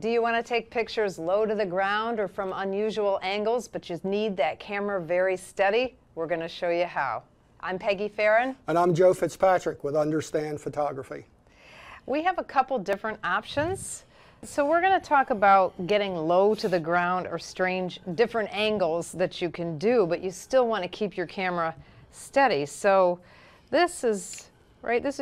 Do you want to take pictures low to the ground or from unusual angles, but you need that camera very steady? We're going to show you how. I'm Peggy Farron. And I'm Joe Fitzpatrick with Understand Photography. We have a couple different options. So we're going to talk about getting low to the ground or different angles that you can do, but you still want to keep your camera steady. So this is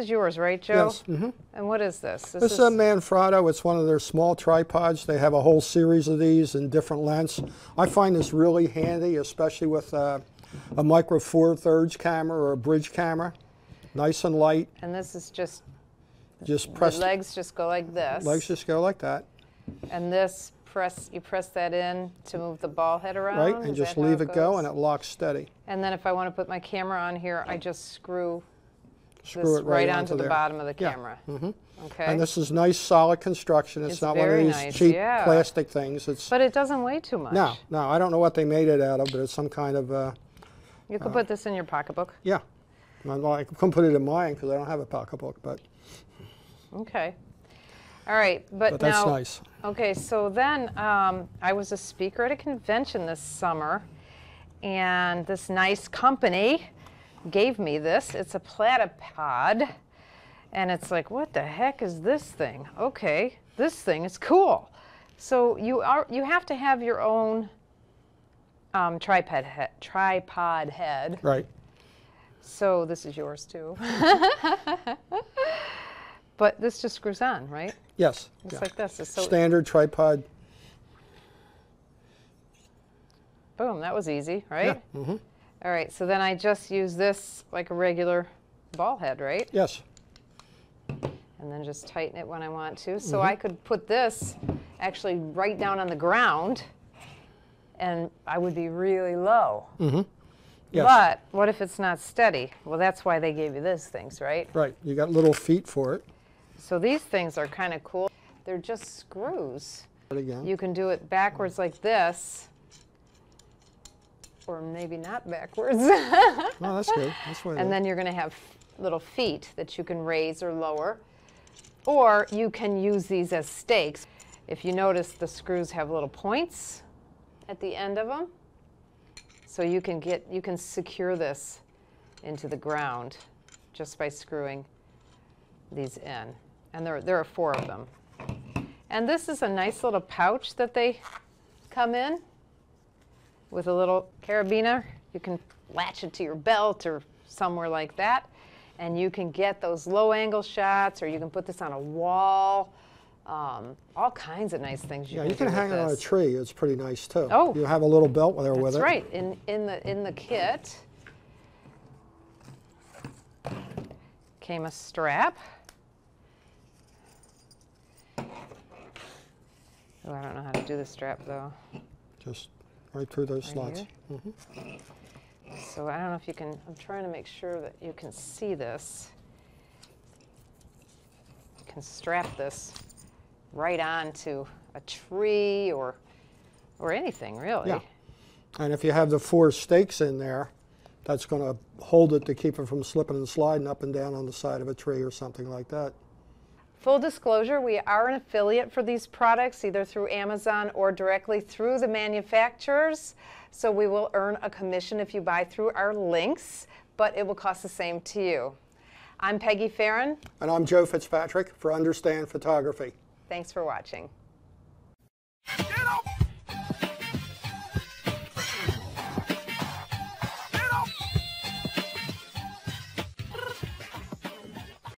yours, right, Joe? Yes. Mm-hmm. And what is this? This is a Manfrotto. It's one of their small tripods. They have a whole series of these in different lengths. I find this really handy, especially with a micro four thirds camera or a bridge camera. Nice and light. And this is just press. The legs just go like this. Legs just go like that. And this you press that in to move the ball head around. Right, and just leave it go, and it locks steady. And then if I want to put my camera on here, I just screw it right onto the bottom of the camera. Yeah. Mm-hmm. Okay. And this is nice, solid construction. It's not one of these cheap plastic things. But it doesn't weigh too much. No, I don't know what they made it out of, but it's some kind of. You could put this in your pocketbook. Yeah, I couldn't put it in mine because I don't have a pocketbook, but. Okay. All right, but that's now, nice. Okay, so then I was a speaker at a convention this summer, and this nice company gave me this. It's a Platypod, and it's like, what the heck is this thing? Okay, this thing is cool. So you have to have your own tripod head. Right. So this is yours too. But this just screws on, right? Yes. It's like this. It's so standard tripod. Boom, that was easy, right? Yeah. Mm-hmm. All right, so then I just use this like a regular ball head, right? Yes. And then just tighten it when I want to. So I could put this actually right down on the ground, and I would be really low. Mm-hmm. Yes. But what if it's not steady? Well, that's why they gave you these things, right? Right. You got little feet for it. So these things are kind of cool. They're just screws. Again. You can do it backwards like this, or maybe not backwards. No, that's good. That's what And then you're going to have little feet that you can raise or lower. Or you can use these as stakes. If you notice, the screws have little points at the end of them. So you can secure this into the ground just by screwing these in. And there are 4 of them. And this is a nice little pouch that they come in with a little carabiner. You can latch it to your belt or somewhere like that. And you can get those low angle shots, or you can put this on a wall. All kinds of nice things you can do. You can hang it on a tree. It's pretty nice too. Oh, you have a little belt there with it. That's right. In the kit came a strap. Oh, I don't know how to do the strap though. Just right through those slots. Mm-hmm. So I don't know if you can. I'm trying to make sure that you can see this. You can strap this right onto a tree or anything, really. Yeah. And if you have the 4 stakes in there, that's going to hold it to keep it from slipping and sliding up and down on the side of a tree or something like that. Full disclosure, we are an affiliate for these products, either through Amazon or directly through the manufacturers. So we will earn a commission if you buy through our links, but it will cost the same to you. I'm Peggy Farron. And I'm Joe Fitzpatrick for Understand Photography. Thanks for watching.